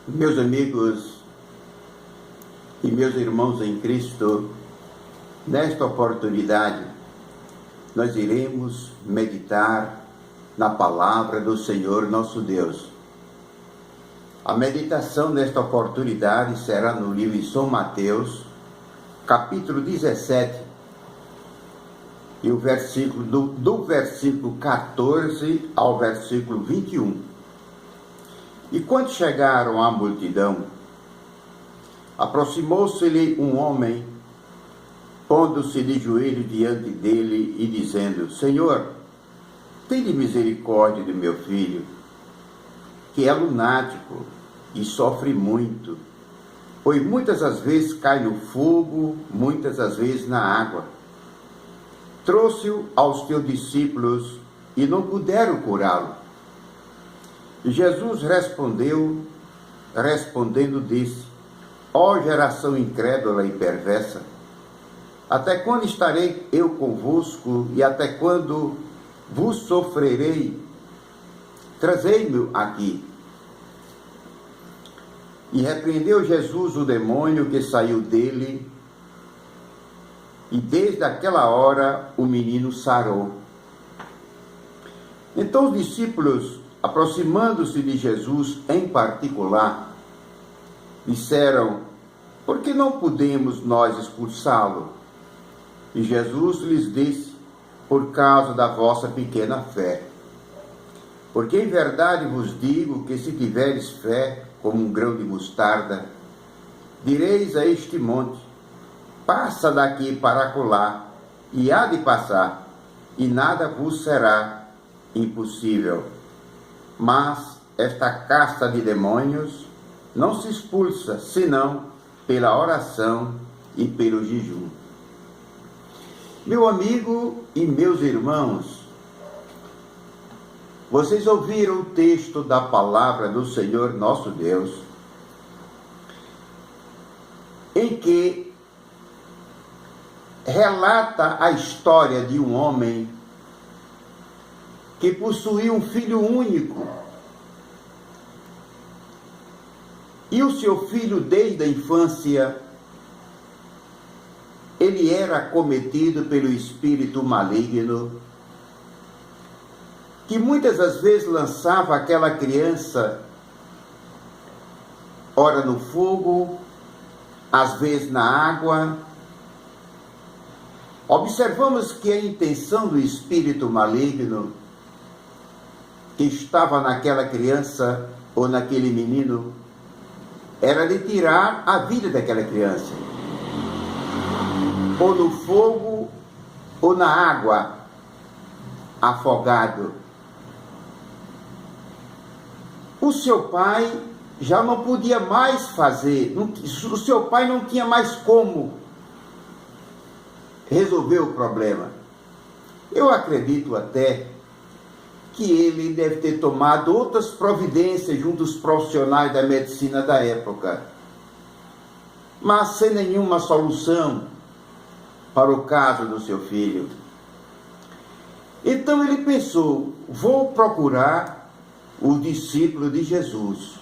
Meus amigos e meus irmãos em Cristo, nesta oportunidade, nós iremos meditar na palavra do Senhor nosso Deus. A meditação nesta oportunidade será no livro de São Mateus, capítulo 17, e o versículo do versículo 14 ao versículo 21. E quando chegaram à multidão, aproximou-se-lhe um homem, pondo-se de joelho diante dele e dizendo: Senhor, tende misericórdia de meu filho, que é lunático e sofre muito, pois muitas as vezes cai no fogo, muitas as vezes na água. Trouxe-o aos teus discípulos e não puderam curá-lo. E Jesus respondendo disse: Ó geração incrédula e perversa, até quando estarei eu convosco e até quando vos sofrerei? Trazei-me aqui. E repreendeu Jesus o demônio que saiu dele, e desde aquela hora o menino sarou. Então os discípulos, aproximando-se de Jesus em particular, disseram: Por que não podemos nós expulsá-lo? E Jesus lhes disse: Por causa da vossa pequena fé. Porque em verdade vos digo que se tiveres fé como um grão de mostarda, direis a este monte: Passa daqui para acolá, e há de passar, e nada vos será impossível. Mas esta casta de demônios não se expulsa, senão pela oração e pelo jejum. Meu amigo e meus irmãos, vocês ouviram o texto da palavra do Senhor nosso Deus, em que relata a história de um homem que possuía um filho único. E o seu filho, desde a infância, ele era acometido pelo espírito maligno, que muitas das vezes lançava aquela criança, ora no fogo, às vezes na água. Observamos que a intenção do espírito maligno que estava naquela criança ou naquele menino era de tirar a vida daquela criança, ou no fogo ou na água, afogado. O seu pai já não podia mais fazer, o seu pai não tinha mais como resolver o problema. Eu acredito até que ele deve ter tomado outras providências junto aos profissionais da medicina da época, mas sem nenhuma solução para o caso do seu filho. Então ele pensou: vou procurar o discípulo de Jesus.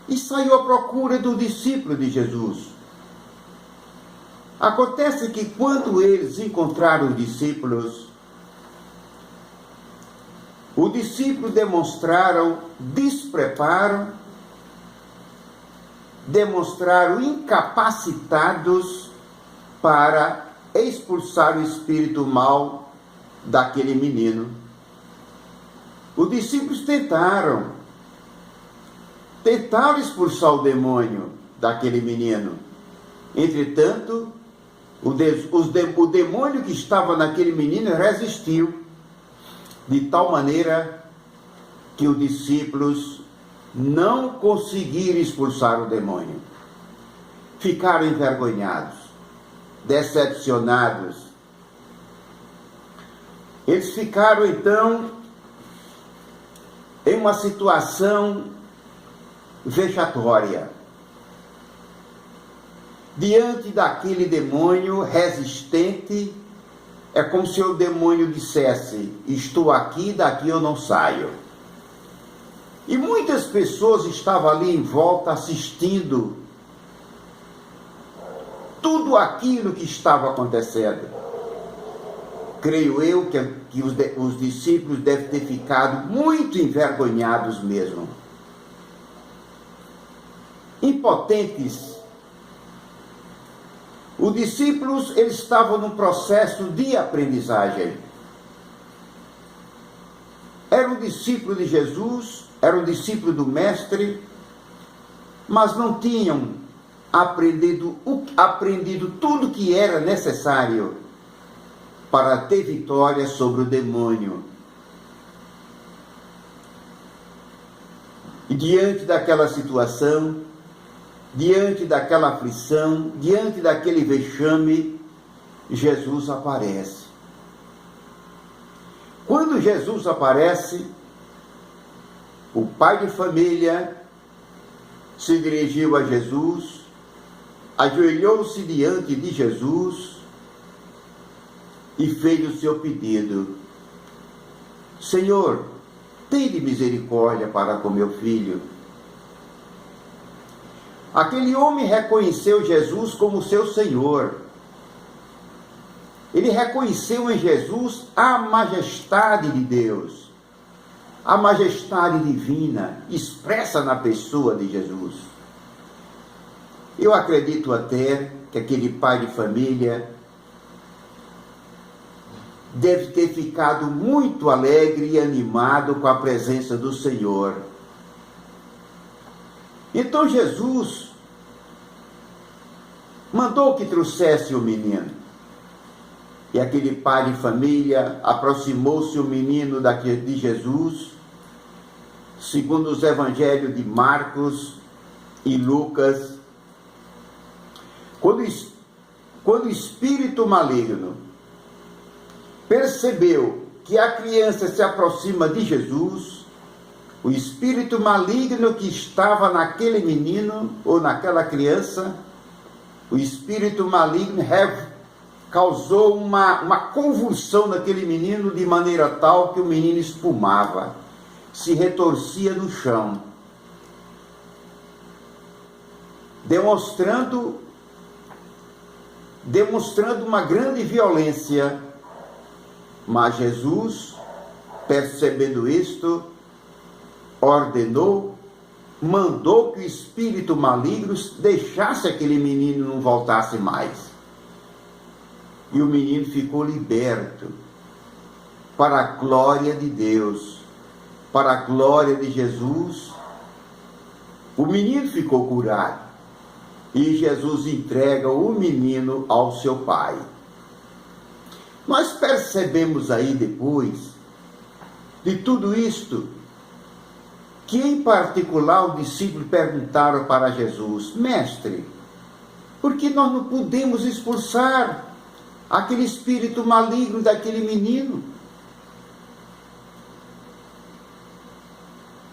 E saiu à procura do discípulo de Jesus. Acontece que quando eles encontraram os discípulos demonstraram despreparo, demonstraram incapacitados para expulsar o espírito mau daquele menino. Os discípulos tentaram expulsar o demônio daquele menino. Entretanto, o demônio que estava naquele menino resistiu, de tal maneira que os discípulos não conseguiram expulsar o demônio. Ficaram envergonhados, decepcionados. Eles ficaram então em uma situação vexatória. Diante daquele demônio resistente, é como se o demônio dissesse: estou aqui, daqui eu não saio. E muitas pessoas estavam ali em volta assistindo tudo aquilo que estava acontecendo. Creio eu que os discípulos devem ter ficado muito envergonhados mesmo. Impotentes. Os discípulos, eles estavam num processo de aprendizagem. Era um discípulo de Jesus, era um discípulo do Mestre, mas não tinham aprendido tudo que era necessário para ter vitória sobre o demônio. E diante daquela situação, diante daquela aflição, diante daquele vexame, Jesus aparece. Quando Jesus aparece, o pai de família se dirigiu a Jesus, ajoelhou-se diante de Jesus e fez o seu pedido: Senhor, tende misericórdia para com meu filho. Aquele homem reconheceu Jesus como seu Senhor. Ele reconheceu em Jesus a majestade de Deus, a majestade divina expressa na pessoa de Jesus. Eu acredito até que aquele pai de família deve ter ficado muito alegre e animado com a presença do Senhor. Então Jesus mandou que trouxesse o menino. E aquele pai de família aproximou-se o menino de Jesus, segundo os evangelhos de Marcos e Lucas. Quando o espírito maligno percebeu que a criança se aproxima de Jesus, o espírito maligno que estava naquele menino ou naquela criança, o espírito maligno causou uma convulsão naquele menino de maneira tal que o menino espumava, se retorcia no chão, demonstrando uma grande violência. Mas Jesus, percebendo isto, mandou que o espírito maligno deixasse aquele menino e não voltasse mais. E o menino ficou liberto, para a glória de Deus, para a glória de Jesus. O menino ficou curado, e Jesus entrega o menino ao seu pai. Nós percebemos aí depois de tudo isto, que em particular os discípulos perguntaram para Jesus: Mestre, por que nós não podemos expulsar aquele espírito maligno daquele menino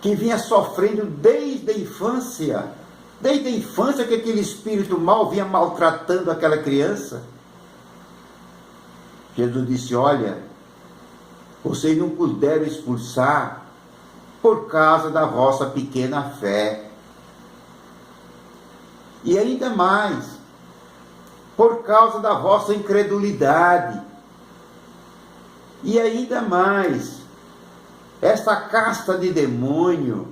que vinha sofrendo desde a infância que aquele espírito mal vinha maltratando aquela criança? Jesus disse: olha, vocês não puderam expulsar por causa da vossa pequena fé. E ainda mais, por causa da vossa incredulidade. E ainda mais, essa casta de demônio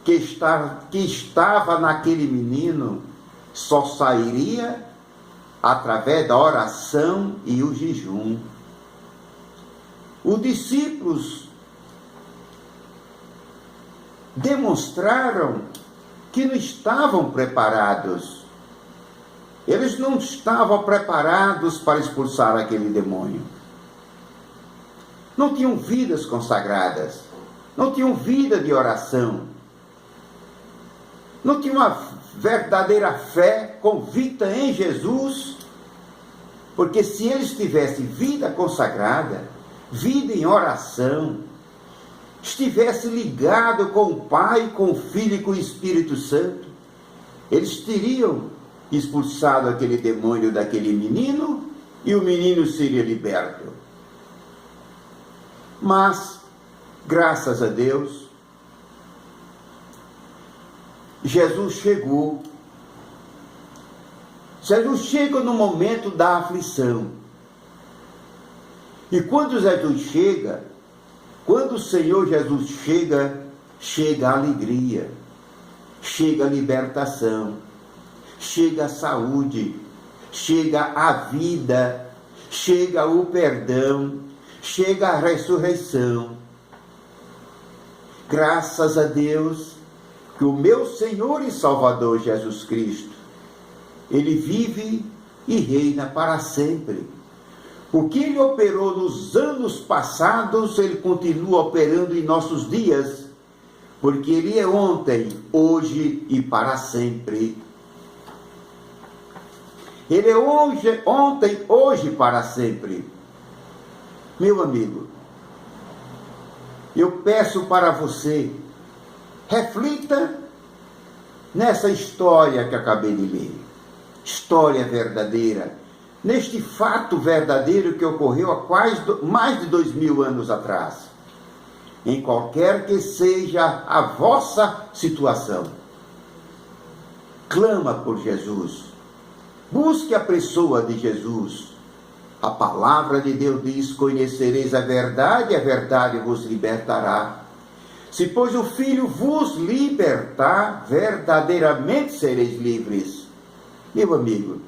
que estava naquele menino só sairia através da oração e o jejum. Os discípulos demonstraram que não estavam preparados. Eles não estavam preparados para expulsar aquele demônio. Não tinham vidas consagradas, não tinham vida de oração, não tinham uma verdadeira fé convicta em Jesus, porque se eles tivessem vida consagrada, vida em oração, estivesse ligado com o Pai, com o Filho e com o Espírito Santo, eles teriam expulsado aquele demônio daquele menino e o menino seria liberto. Mas, graças a Deus, Jesus chegou. Jesus chega no momento da aflição. E quando Jesus chega, quando o Senhor Jesus chega, chega a alegria, chega a libertação, chega a saúde, chega a vida, chega o perdão, chega a ressurreição. Graças a Deus que o meu Senhor e Salvador Jesus Cristo, Ele vive e reina para sempre. O que Ele operou nos anos passados, Ele continua operando em nossos dias, porque Ele é ontem, hoje e para sempre. Ele é hoje, ontem, hoje e para sempre. Meu amigo, eu peço para você, reflita nessa história que acabei de ler. História verdadeira, neste fato verdadeiro que ocorreu há mais de 2000 anos atrás. Em qualquer que seja a vossa situação, clama por Jesus. Busque a pessoa de Jesus. A palavra de Deus diz: conhecereis a verdade vos libertará. Se, pois, o Filho vos libertar, verdadeiramente sereis livres. Meu amigo,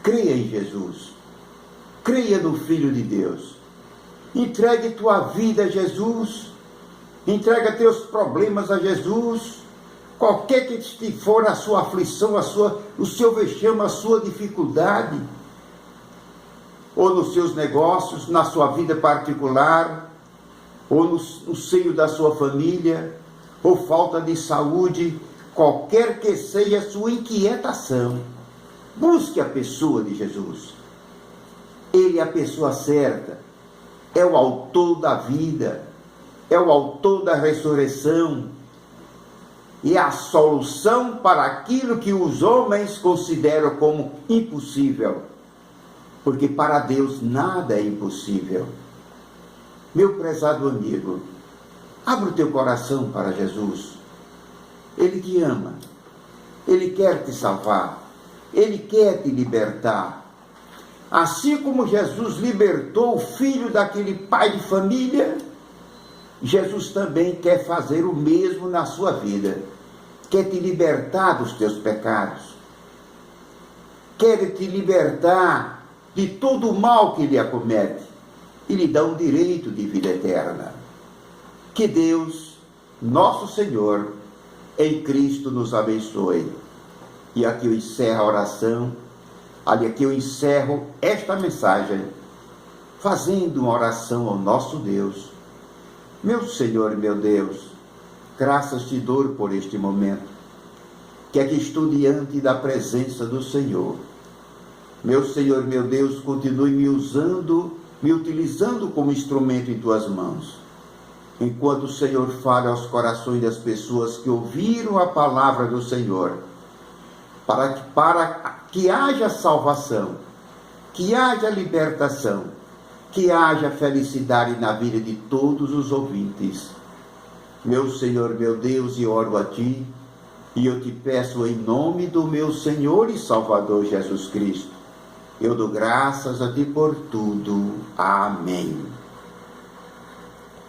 creia em Jesus. Creia no Filho de Deus. Entregue tua vida a Jesus. Entrega teus problemas a Jesus. Qualquer que for a sua aflição, o seu vexame, a sua dificuldade, ou nos seus negócios, na sua vida particular, ou no seio da sua família, ou falta de saúde, qualquer que seja a sua inquietação, busque a pessoa de Jesus. Ele é a pessoa certa, é o autor da vida, é o autor da ressurreição, e é a solução para aquilo que os homens consideram como impossível. Porque para Deus nada é impossível. Meu prezado amigo, abra o teu coração para Jesus. Ele te ama. Ele quer te salvar. Ele quer te libertar. Assim como Jesus libertou o filho daquele pai de família, Jesus também quer fazer o mesmo na sua vida. Quer te libertar dos teus pecados. Quer te libertar de todo o mal que lhe acomete e lhe dá um direito de vida eterna. Que Deus, nosso Senhor, em Cristo nos abençoe. E aqui eu encerro a oração, aqui eu encerro esta mensagem, fazendo uma oração ao nosso Deus. Meu Senhor e meu Deus, graças te dou por este momento, que aqui estou diante da presença do Senhor. Meu Senhor, meu Deus, continue me utilizando como instrumento em tuas mãos. Enquanto o Senhor fala aos corações das pessoas que ouviram a palavra do Senhor, para que haja salvação, que haja libertação, que haja felicidade na vida de todos os ouvintes. Meu Senhor, meu Deus, e oro a Ti, e eu te peço em nome do meu Senhor e Salvador Jesus Cristo. Eu dou graças a Ti por tudo. Amém.